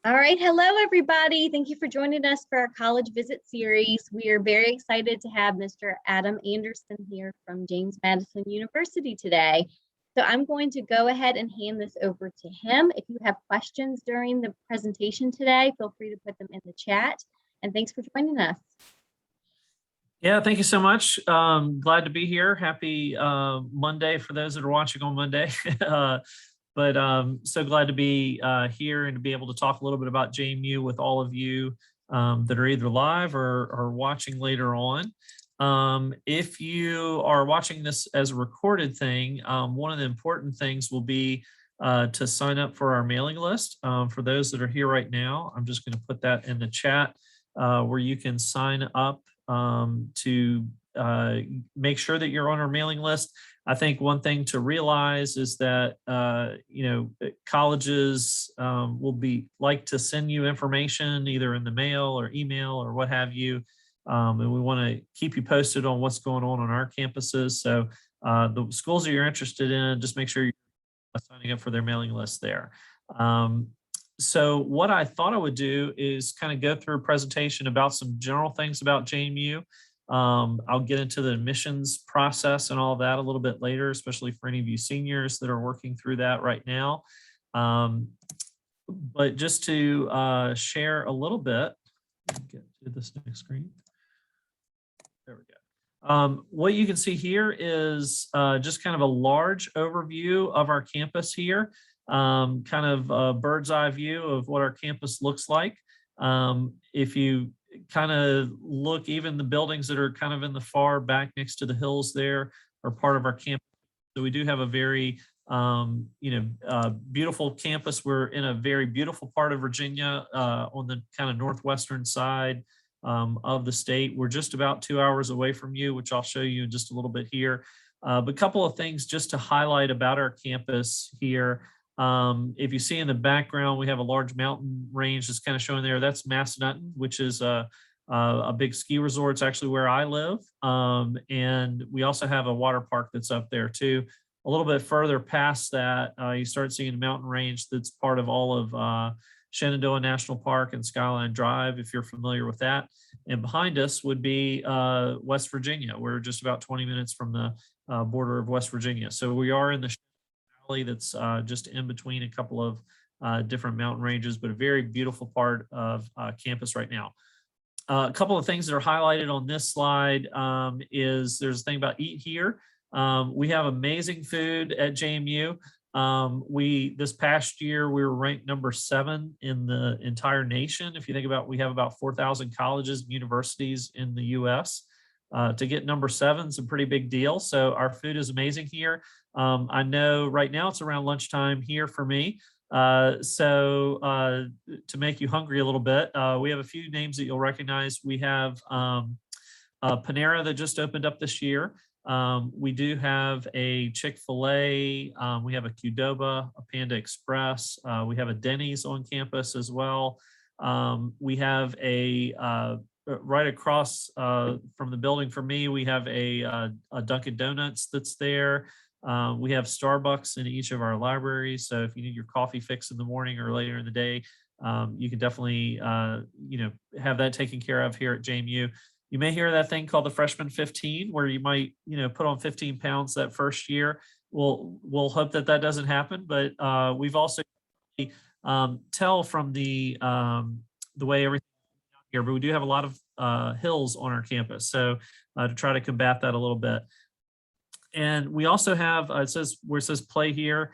All right. Hello, everybody. Thank you for joining us for our college visit series. We are very excited to have Mr. Adam Anderson here from James Madison University today. So I'm going to go ahead and hand this over to him. If you have questions during the presentation today, feel free to put them in the chat. And thanks for joining us. Yeah, thank you so much. Glad to be here. Happy Monday for those that are watching on Monday. But so glad to be here and to be able to talk a little bit about JMU with all of you that are either live or watching later on. If you are watching this as a recorded thing, one of the important things will be to sign up for our mailing list. For those that are here right now, I'm just going to put that in the chat where you can sign up to make sure that you're on our mailing list. I think one thing to realize is that, colleges will like to send you information either in the mail or email or what have you. And we want to keep you posted on what's going on our campuses. So the schools that you're interested in, just make sure you're signing up for their mailing list there. So what I thought I would do is kind of go through a presentation about some general things about JMU. I'll get into the admissions process and all of that a little bit later, especially for any of you seniors that are working through that right now. But just to share a little bit, get to this next screen. There we go. What you can see here is just kind of a large overview of our campus here. Kind of a bird's eye view of what our campus looks like. If you kind of look, even the buildings that are kind of in the far back next to the hills there are part of our campus. So we do have a very, beautiful campus. We're in a very beautiful part of Virginia on the kind of northwestern side of the state. We're just about 2 hours away from you, which I'll show you in just a little bit here. But a couple of things just to highlight about our campus here. If you see in the background, we have a large mountain range that's kind of showing there. That's Madison, which is a big ski resort. It's actually where I live. And we also have a water park that's up there too. A little bit further past that, you start seeing a mountain range that's part of all of Shenandoah National Park and Skyline Drive, if you're familiar with that. And behind us would be West Virginia. We're just about 20 minutes from the border of West Virginia. So we are in the that's just in between a couple of different mountain ranges, but a very beautiful part of campus right now. A couple of things that are highlighted on this slide is there's a thing about eat here. We have amazing food at JMU. This past year, we were ranked number 7 in the entire nation. If you think about, we have about 4,000 colleges and universities in the US. To get number 7 is a pretty big deal. So our food is amazing here. I know right now it's around lunchtime here for me. So to make you hungry a little bit, we have a few names that you'll recognize. We have Panera that just opened up this year. We do have a Chick-fil-A. We have a Qdoba, a Panda Express. We have a Denny's on campus as well. We have a right across from the building for me, we have a Dunkin' Donuts that's there. We have Starbucks in each of our libraries. So if you need your coffee fix in the morning or later in the day, you can definitely, have that taken care of here at JMU. You may hear that thing called the freshman 15, where you might, put on 15 pounds that first year. We'll hope that that doesn't happen, but we've also tell from the way everything here, but we do have a lot of hills on our campus. So to try to combat that a little bit. And we also have, it says where it says play here,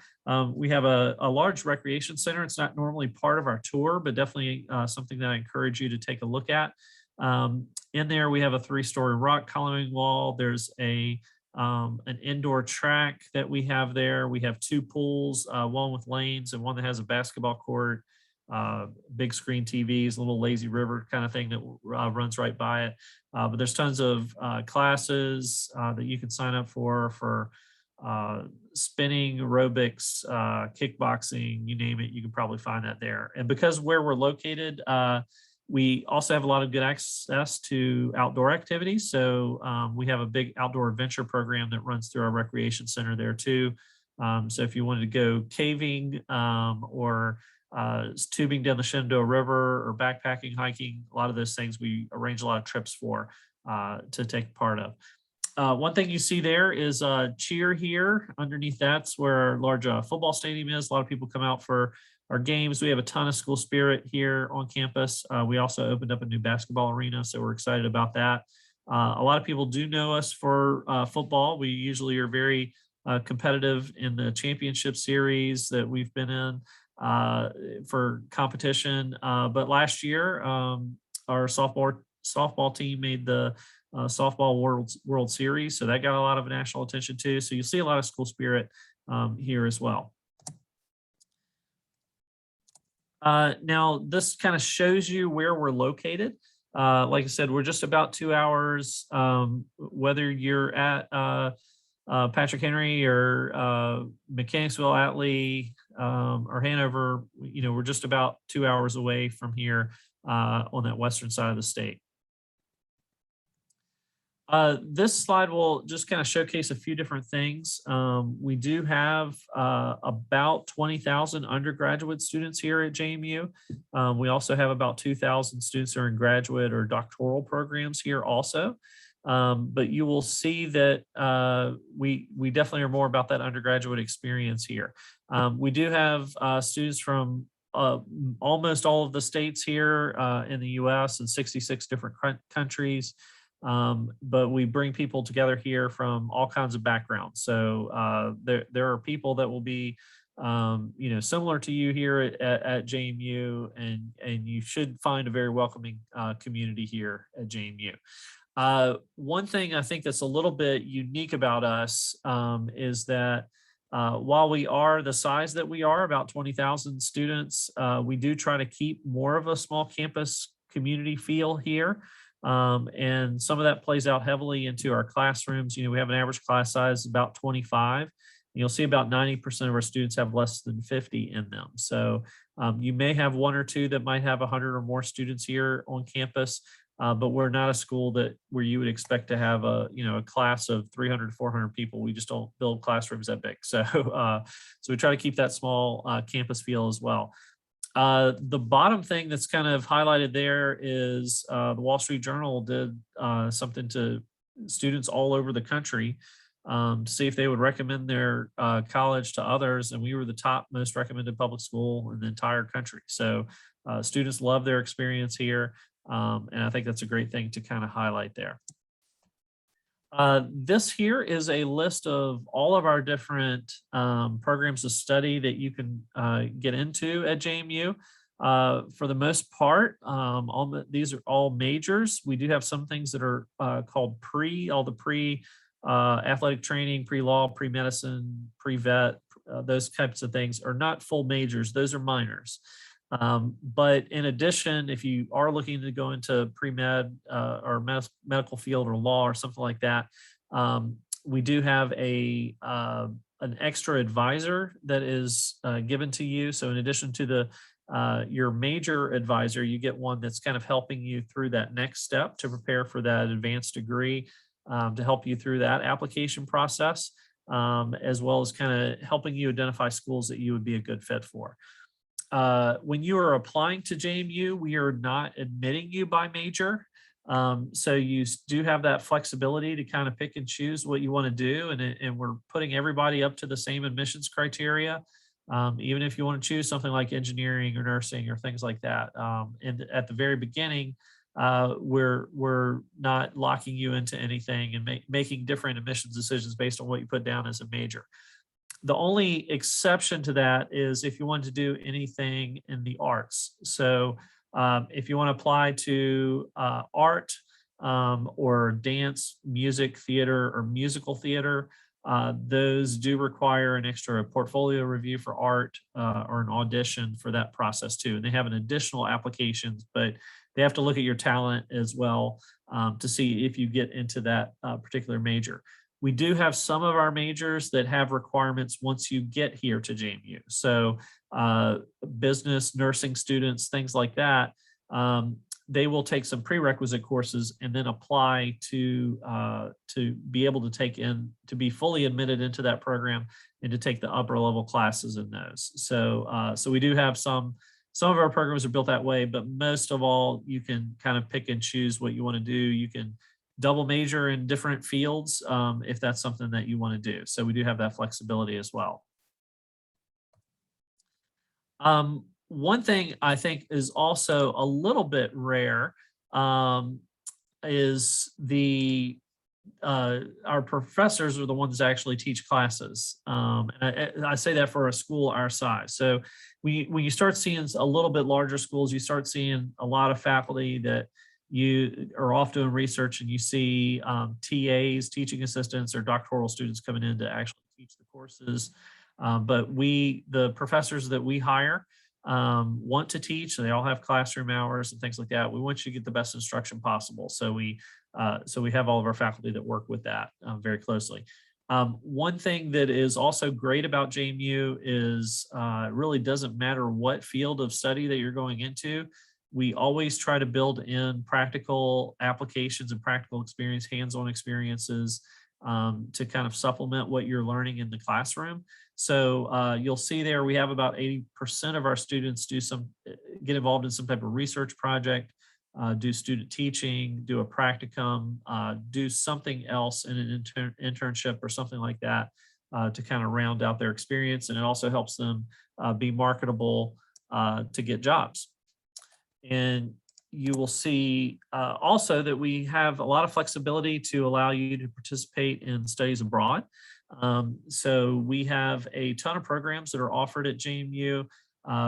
we have a large recreation center. It's not normally part of our tour, but definitely something that I encourage you to take a look at. In there, we have a 3-story rock coloring wall. There's an indoor track that we have there. We have 2 pools, one with lanes and one that has a basketball court, big screen TVs, a little lazy river kind of thing that runs right by it. But there's tons of classes that you can sign up for spinning, aerobics, kickboxing, you name it, you can probably find that there. And because where we're located, we also have a lot of good access to outdoor activities. So we have a big outdoor adventure program that runs through our recreation center there too. So if you wanted to go caving or tubing down the Shenandoah River or backpacking, hiking, a lot of those things we arrange a lot of trips for to take part of. One thing you see there is cheer here. Underneath that's where our large football stadium is. A lot of people come out for our games. We have a ton of school spirit here on campus. We also opened up a new basketball arena, so we're excited about that. A lot of people do know us for football. We usually are very competitive in the championship series that we've been in for competition. But last year, our softball team made the softball World Series, so that got a lot of national attention too. So you'll see a lot of school spirit here as well. Now this kind of shows you where we're located. Like I said, we're just about 2 hours. Whether you're at Patrick Henry or Mechanicsville, Atlee, or Hanover, we're just about 2 hours away from here on that western side of the state. This slide will just kind of showcase a few different things. We do have about 20,000 undergraduate students here at JMU. We also have about 2,000 students who are in graduate or doctoral programs here also. But you will see that we definitely are more about that undergraduate experience here. We do have students from almost all of the states here in the US and 66 different countries. But we bring people together here from all kinds of backgrounds. So there are people that will be, similar to you here at JMU, and you should find a very welcoming community here at JMU. One thing I think that's a little bit unique about us is that while we are the size that we are, about 20,000 students, we do try to keep more of a small campus community feel here. And some of that plays out heavily into our classrooms. We have an average class size about 25. You'll see about 90% of our students have less than 50 in them. So you may have one or two that might have 100 or more students here on campus, but we're not a school where you would expect to have a class of 300 to 400 people. We just don't build classrooms that big. So so we try to keep that small campus feel as well. The bottom thing that's kind of highlighted there is the Wall Street Journal did something to students all over the country to see if they would recommend their college to others. And we were the top most recommended public school in the entire country. So students love their experience here. And I think that's a great thing to kind of highlight there. This here is a list of all of our different programs of study that you can get into at JMU. For the most part, these are all majors. We do have some things that are called all the pre-athletic training, pre-law, pre-medicine, pre-vet, those types of things are not full majors. Those are minors. But in addition, if you are looking to go into pre-med or medical field or law or something like that, we do have an extra advisor that is given to you. So in addition to your major advisor, you get one that's kind of helping you through that next step to prepare for that advanced degree, to help you through that application process, as well as kind of helping you identify schools that you would be a good fit for. When you are applying to JMU, we are not admitting you by major. So you do have that flexibility to kind of pick and choose what you want to do. And we're putting everybody up to the same admissions criteria. Even if you want to choose something like engineering or nursing or things like that. And at the very beginning, we're not locking you into anything and making different admissions decisions based on what you put down as a major. The only exception to that is if you want to do anything in the arts. So if you want to apply to art or dance, music, theater, or musical theater, those do require an extra portfolio review for art or an audition for that process too. And they have an additional applications, but they have to look at your talent as well to see if you get into that particular major. We do have some of our majors that have requirements once you get here to JMU. So business, nursing students, things like that, they will take some prerequisite courses and then apply to be able to be fully admitted into that program and to take the upper level classes in those. So we do have some of our programs are built that way, but most of all, you can kind of pick and choose what you want to do. You can double major in different fields if that's something that you want to do. So we do have that flexibility as well. One thing I think is also a little bit rare is our professors are the ones that actually teach classes. And I say that for a school our size. So when you start seeing a little bit larger schools, you start seeing a lot of faculty that you are off doing research, and you see TAs, teaching assistants, or doctoral students coming in to actually teach the courses. But the professors that we hire want to teach. They all have classroom hours and things like that. We want you to get the best instruction possible. So we have all of our faculty that work with that very closely. One thing that is also great about JMU is it really doesn't matter what field of study that you're going into. We always try to build in practical applications and practical experience, hands-on experiences to kind of supplement what you're learning in the classroom. So you'll see there we have about 80% of our students get involved in some type of research project, do student teaching, do a practicum, do something else in an internship or something like that to kind of round out their experience. And it also helps them be marketable to get jobs. And you will see also that we have a lot of flexibility to allow you to participate in studies abroad. So we have a ton of programs that are offered at JMU.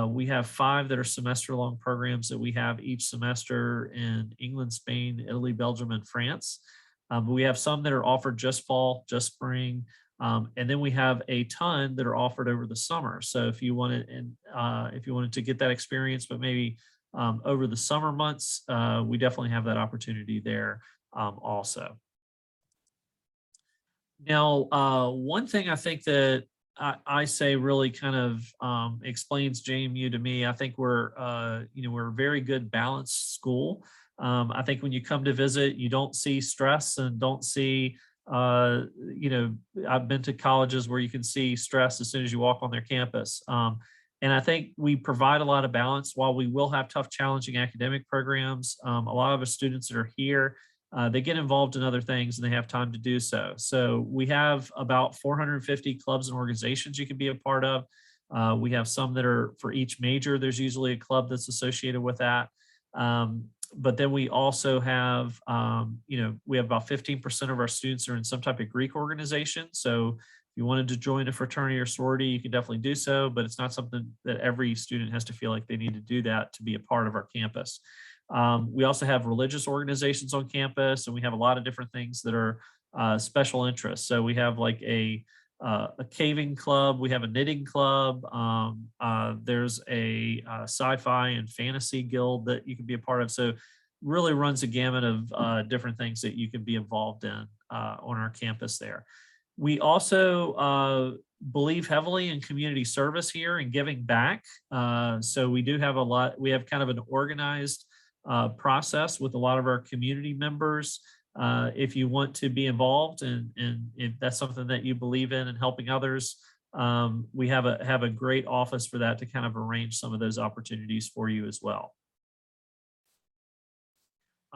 We have 5 that are semester-long programs that we have each semester in England, Spain, Italy, Belgium, and France. But we have some that are offered just fall, just spring, and then we have a ton that are offered over the summer. So if you wanted to get that experience, but maybe over the summer months, we definitely have that opportunity there also. Now, one thing I think that I say really kind of explains JMU to me, I think we're a very good balanced school. I think when you come to visit, you don't see stress and don't see, I've been to colleges where you can see stress as soon as you walk on their campus. And I think we provide a lot of balance. While we will have tough, challenging academic programs, a lot of the students that are here, they get involved in other things and they have time to do so. So we have about 450 clubs and organizations you can be a part of. We have some that are for each major. There's usually a club that's associated with that. But then we also have, we have about 15% of our students are in some type of Greek organization. So if you wanted to join a fraternity or sorority, you can definitely do so, but it's not something that every student has to feel like they need to do that to be a part of our campus. We also have religious organizations on campus, and we have a lot of different things that are special interests. So we have like a caving club, we have a knitting club, there's a sci-fi and fantasy guild that you can be a part of. So really runs a gamut of different things that you can be involved in on our campus there. We also believe heavily in community service here and giving back. So we do have we have kind of an organized process with a lot of our community members. If you want to be involved and if that's something that you believe in and helping others, we have a great office for that to kind of arrange some of those opportunities for you as well.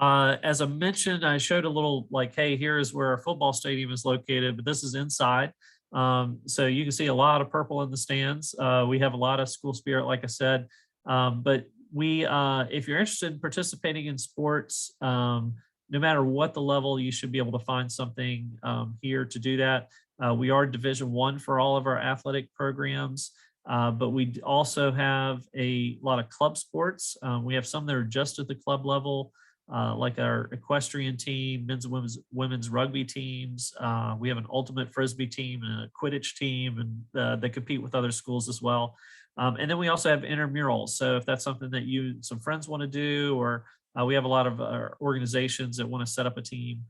As I mentioned, I showed a little like, hey, here is where our football stadium is located, but this is inside. So you can see a lot of purple in the stands. We have a lot of school spirit, like I said, but if you're interested in participating in sports, no matter what the level, you should be able to find something here to do that. We are Division I for all of our athletic programs, but we also have a lot of club sports. We have some that are just at the club level, like our equestrian team, men's and women's rugby teams. We have an ultimate frisbee team and a Quidditch team, and they compete with other schools as well. And then we also have intramurals. So if that's something that you and some friends want to do, or we have a lot of organizations that want to set up a team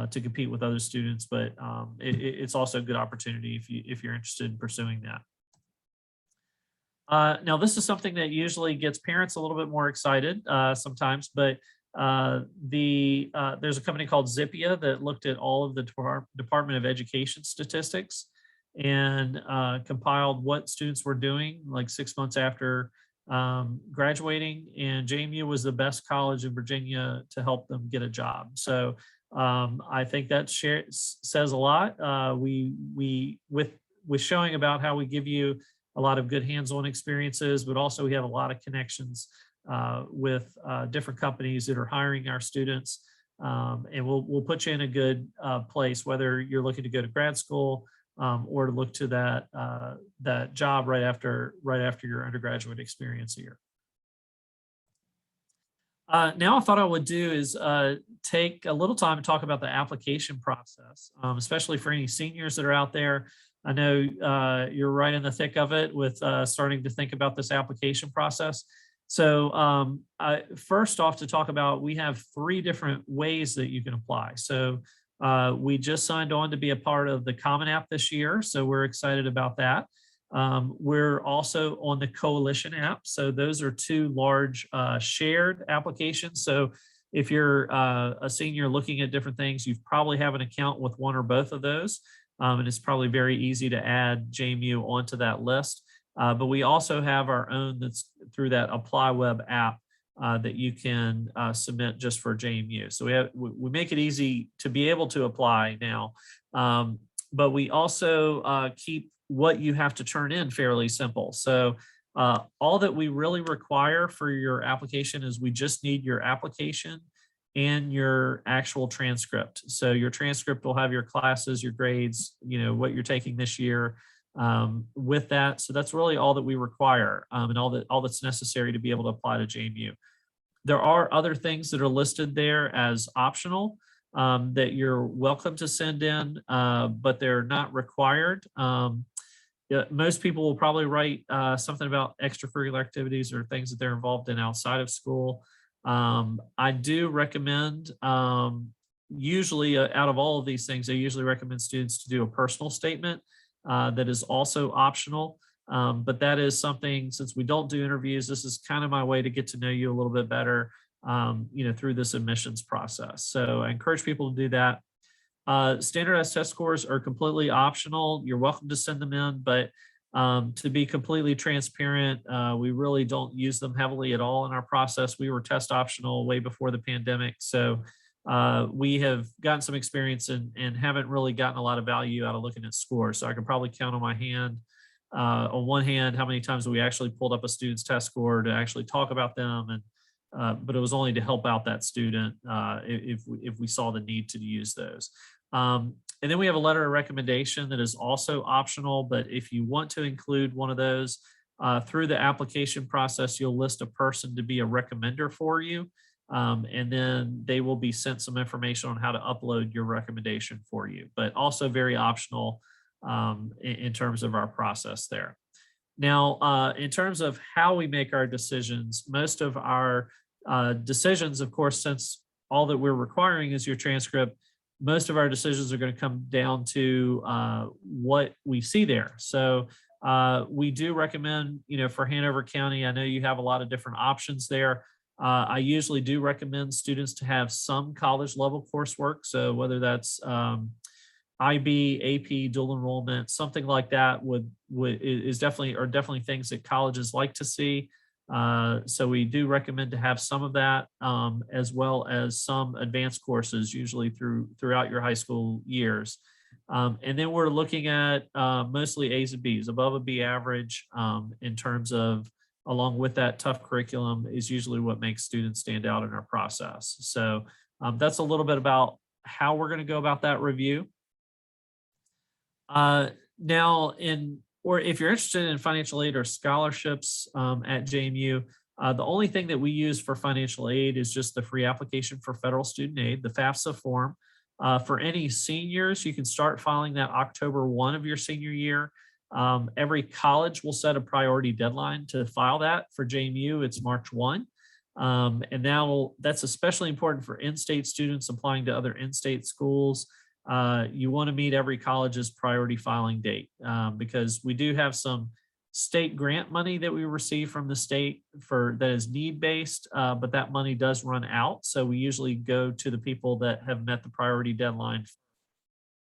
to compete with other students, but it's also a good opportunity if you're interested in pursuing that. Now, this is something that usually gets parents a little bit more excited sometimes, but there's a company called Zippia that looked at all of the Department of Education statistics and compiled what students were doing like 6 months after graduating. And JMU was the best college in Virginia to help them get a job. So I think that says a lot. With showing about how we give you a lot of good hands-on experiences, but also we have a lot of connections with different companies that are hiring our students. And we'll put you in a good place, whether you're looking to go to grad school or to look to that job right after your undergraduate experience here. Now I thought I would do is take a little time to talk about the application process, especially for any seniors that are out there. I know you're right in the thick of it with starting to think about this application process. So first off, to talk about, we have 3 different ways that you can apply. So we just signed on to be a part of the Common App this year, so we're excited about that. We're also on the Coalition app. So those are 2 large shared applications. So if you're a senior looking at different things, you probably have an account with one or both of those. And it's probably very easy to add JMU onto that list. But we also have our own that's through that Apply Web app that you can submit just for JMU. So we make it easy to be able to apply now. But we also keep what you have to turn in fairly simple. So all that we really require for your application is we just need your application and your actual transcript. So your transcript will have your classes, your grades, what you're taking this year with that. So that's really all that we require and all that's necessary to be able to apply to JMU. There are other things that are listed there as optional that you're welcome to send in, but they're not required. Most people will probably write something about extracurricular activities or things that they're involved in outside of school. I do recommend, usually out of all of these things, I usually recommend students to do a personal statement that is also optional. But that is something, since we don't do interviews, this is kind of my way to get to know you a little bit better, through this admissions process. So I encourage people to do that. Standardized test scores are completely optional. You're welcome to send them in, but to be completely transparent, we really don't use them heavily at all in our process. We were test optional way before the pandemic. So we have gotten some experience and haven't really gotten a lot of value out of looking at scores. So I can probably count on one hand how many times we actually pulled up a student's test score to actually talk about them, and but it was only to help out that student if we saw the need to use those. And then we have a letter of recommendation that is also optional, but if you want to include one of those through the application process, you'll list a person to be a recommender for you. And then they will be sent some information on how to upload your recommendation for you, but also very optional in terms of our process there. Now, in terms of how we make our decisions, most of our decisions, of course, since all that we're requiring is your transcript, most of our decisions are going to come down to what we see there. So we do recommend, for Hanover County, I know you have a lot of different options there. I usually do recommend students to have some college level coursework. So whether that's IB, AP, dual enrollment, something like that is definitely things that colleges like to see. So we do recommend to have some of that, as well as some advanced courses, usually throughout your high school years. And then we're looking at mostly A's and B's, above a B average, in terms of, along with that tough curriculum, is usually what makes students stand out in our process. So that's a little bit about how we're going to go about that review. Now, if you're interested in financial aid or scholarships at JMU, the only thing that we use for financial aid is just the free application for federal student aid, the FAFSA form. For any seniors, you can start filing that October 1 of your senior year. Every college will set a priority deadline to file that. For JMU, it's March 1. And that's especially important for in-state students applying to other in-state schools. You want to meet every college's priority filing date because we do have some state grant money that we receive from the state for that is need-based, but that money does run out. So we usually go to the people that have met the priority deadline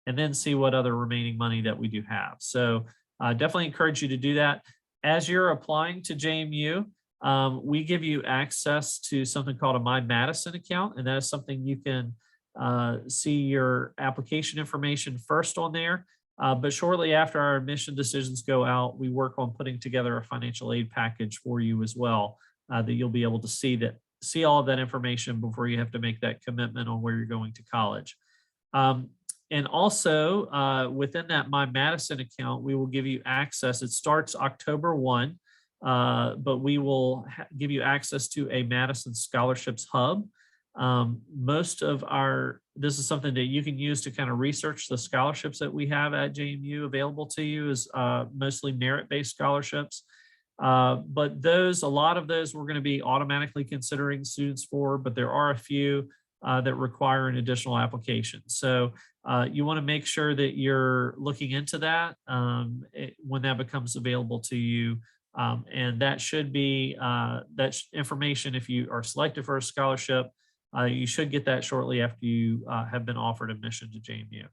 and then see what other remaining money that we do have. So definitely encourage you to do that. As you're applying to JMU, we give you access to something called a My Madison account, and that is something you can see your application information first on there. But shortly after our admission decisions go out, we work on putting together a financial aid package for you as well, that you'll be able to see all of that information before you have to make that commitment on where you're going to college. And also within that My Madison account, we will give you access. It starts October 1, but we will give you access to a Madison Scholarships Hub. This is something that you can use to kind of research the scholarships that we have at JMU available to you, is mostly merit-based scholarships. But a lot of those we're going to be automatically considering students for, but there are a few that require an additional application. So you want to make sure that you're looking into that when that becomes available to you. And that should be that information, if you are selected for a scholarship, you should get that shortly after you have been offered admission to JMU.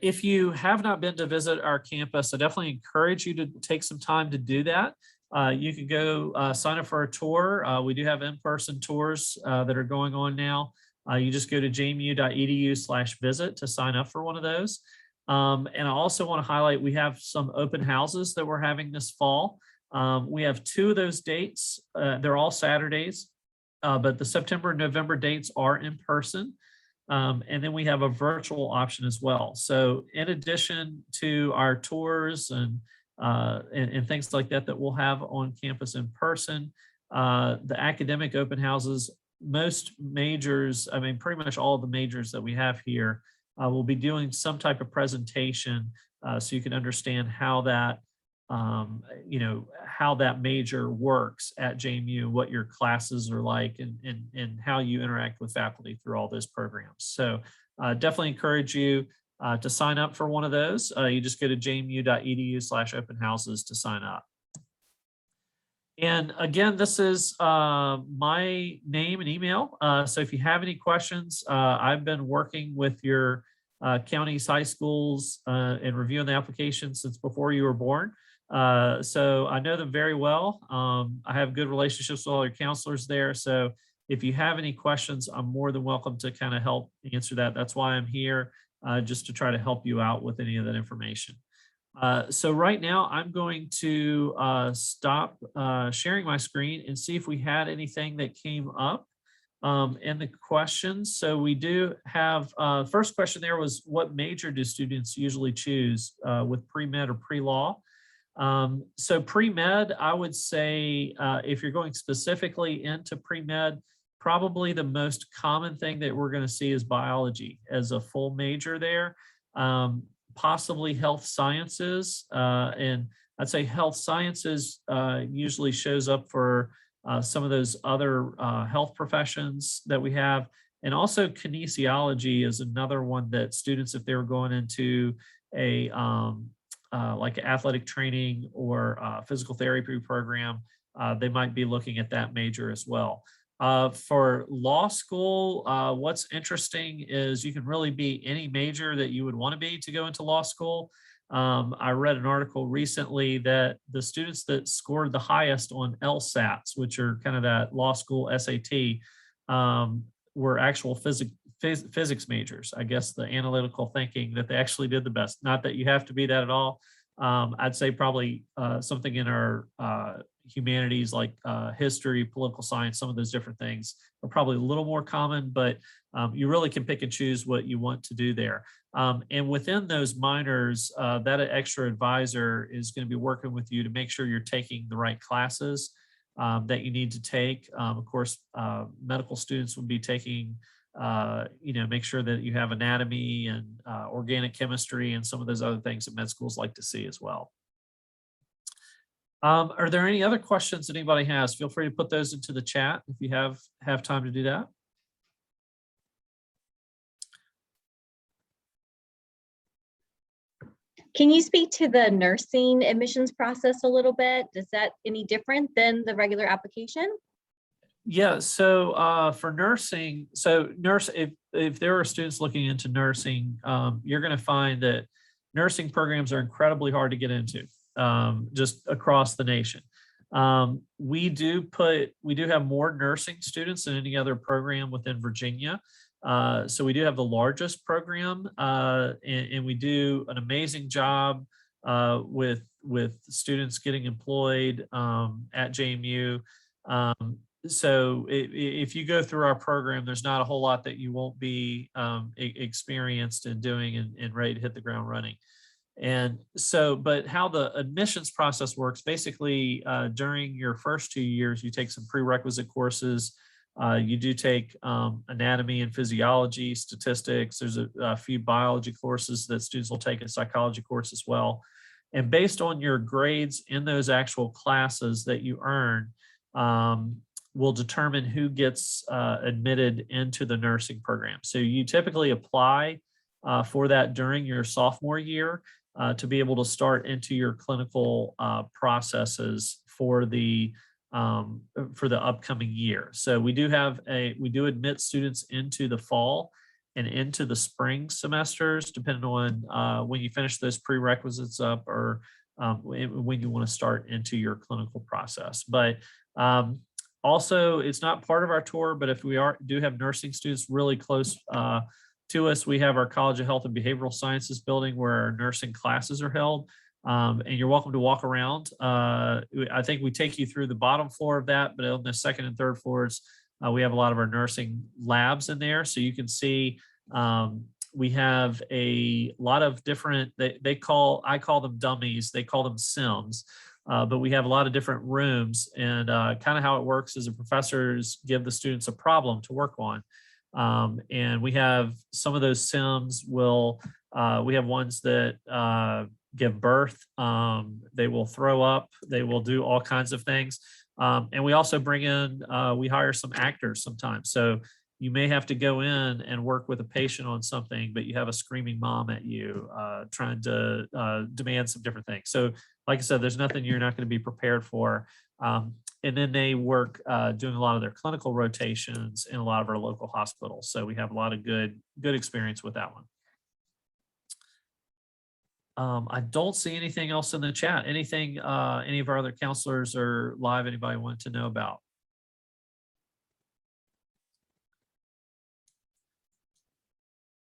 If you have not been to visit our campus, I definitely encourage you to take some time to do that. You can go sign up for a tour. We do have in-person tours that are going on now. You just go to jmu.edu/visit to sign up for one of those. And I also want to highlight, we have some open houses that we're having this fall. We have 2 of those dates. They're all Saturdays, but the September and November dates are in person. And then we have a virtual option as well. So in addition to our tours and things like that we'll have on campus in person, the academic open houses, most majors, I mean, pretty much all of the majors that we have here will be doing some type of presentation so you can understand how that how that major works at JMU, what your classes are like, and how you interact with faculty through all those programs. So definitely encourage you to sign up for one of those. You just go to jmu.edu/open houses to sign up. And again, this is my name and email. So if you have any questions, I've been working with your county's high schools and reviewing the application since before you were born. So I know them very well. I have good relationships with all your counselors there. So if you have any questions, I'm more than welcome to kind of help answer that. That's why I'm here, just to try to help you out with any of that information. So right now I'm going to stop sharing my screen and see if we had anything that came up in the questions. So we do have, first question there was, what major do students usually choose with pre-med or pre-law? So pre-med, I would say if you're going specifically into pre-med, probably the most common thing that we're going to see is biology as a full major there. Possibly health sciences, and I'd say health sciences usually shows up for some of those other health professions that we have. And also kinesiology is another one that students, if they were going into a like athletic training or physical therapy program, they might be looking at that major as well. For law school, what's interesting is you can really be any major that you would want to be to go into law school. I read an article recently that the students that scored the highest on LSATs, which are kind of that law school SAT, were actual physics majors. I guess the analytical thinking that they actually did the best. Not that you have to be that at all. I'd say probably something in our humanities like history, political science, some of those different things are probably a little more common, but you really can pick and choose what you want to do there. And within those minors, that extra advisor is going to be working with you to make sure you're taking the right classes that you need to take. Of course, medical students will be taking, make sure that you have anatomy and organic chemistry and some of those other things that med schools like to see as well. Are there any other questions that anybody has? Feel free to put those into the chat if you have time to do that. Can you speak to the nursing admissions process a little bit? Is that any different than the regular application? Yeah, so for nursing, if there are students looking into nursing, you're going to find that nursing programs are incredibly hard to get into, just across the nation. We do have more nursing students than any other program within Virginia. So we do have the largest program, and we do an amazing job with students getting employed at JMU. So if you go through our program, there's not a whole lot that you won't be experienced in doing and ready to hit the ground running. And so, but how the admissions process works, basically during your first 2 years, you take some prerequisite courses. You do take anatomy and physiology, statistics. There's a few biology courses that students will take, a psychology course as well. And based on your grades in those actual classes that you earn, will determine who gets admitted into the nursing program. So you typically apply for that during your sophomore year to be able to start into your clinical processes for the upcoming year. So we do admit students into the fall and into the spring semesters, depending on when you finish those prerequisites up or when you want to start into your clinical process. But also, it's not part of our tour, but if we do have nursing students really close to us, we have our College of Health and Behavioral Sciences building where our nursing classes are held. And you're welcome to walk around. I think we take you through the bottom floor of that, but on the second and third floors, we have a lot of our nursing labs in there. So you can see we have a lot of different, I call them dummies, they call them Sims. But we have a lot of different rooms, and kind of how it works is the professors give the students a problem to work on. And we have some of those sims we have ones that give birth, they will throw up, they will do all kinds of things. And we also we hire some actors sometimes. So you may have to go in and work with a patient on something, but you have a screaming mom at you trying to demand some different things. So like I said, there's nothing you're not going to be prepared for. And then they work doing a lot of their clinical rotations in a lot of our local hospitals. So we have a lot of good experience with that one. I don't see anything else in the chat. Anything any of our other counselors or live, anybody want to know about?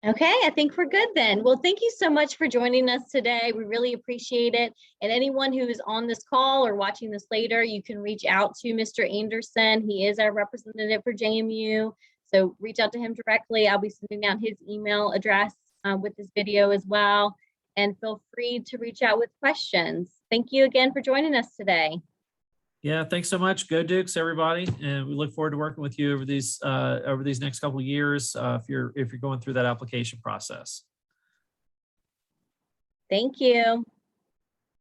Okay, I think we're good then. Well, thank you so much for joining us today. We really appreciate it. And anyone who is on this call or watching this later, you can reach out to Mr. Anderson. He is our representative for JMU. So reach out to him directly. I'll be sending out his email address with this video as well. And feel free to reach out with questions. Thank you again for joining us today. Yeah, thanks so much. Go Dukes, everybody, and we look forward to working with you over these next couple of years if you're going through that application process. Thank you.